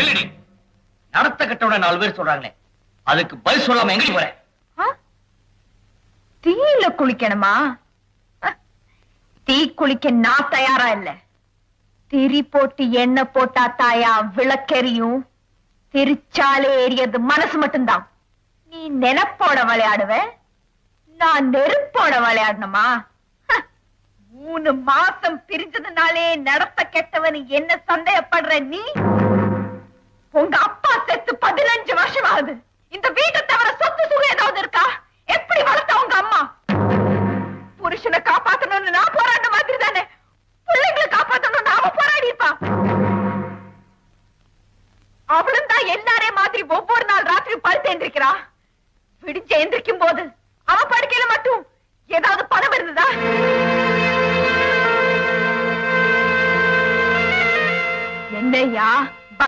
இல்லடி, நடத்த கட்டோட 4 பேர் சொல்றாங்களே, அதுக்கு பதில் சொல்லாம எங்க போற? தீயில குளிக்கணுமா? தீ குளிக்க நான் தயாரா இல்ல. திரி போட்டு எண்ணெய் போட்டா தாயா விளக்கெரியும். திரிச்சாலே எரியது மனசு மட்டும்தான். நீ நெனப்போட விளையாடுவ, நான் நெருப்போட விளையாடணுமா? 3 மாசம் பிரிஞ்சதுனாலே நடத்த கெட்டவன் என்ன சந்தேகப்படுற நீ? உங்க அப்பா செத்து 15 வருஷம் ஆகுது. இந்த வீட்டை தவிர சொத்து சுகம் ஏதாவது இருக்கா? எப்படி வளர்த்த உங்க அம்மா? புருஷனை காப்பாத்தணும்னு நான் போராட்ட மாதிரி தானே பிள்ளைங்களை காப்பாத்தணும் நாம போராடி இருப்பா. அவளும் தான் எல்லாரே மாதிரி ஒவ்வொரு நாள் ராத்திரி படுத்து எந்திரிக்கிறா. விடிஞ்சு எந்திரிக்கும் போது அவ படுக்கையில மட்டும் ஏதாவது பணம் இருந்ததா? என்னையா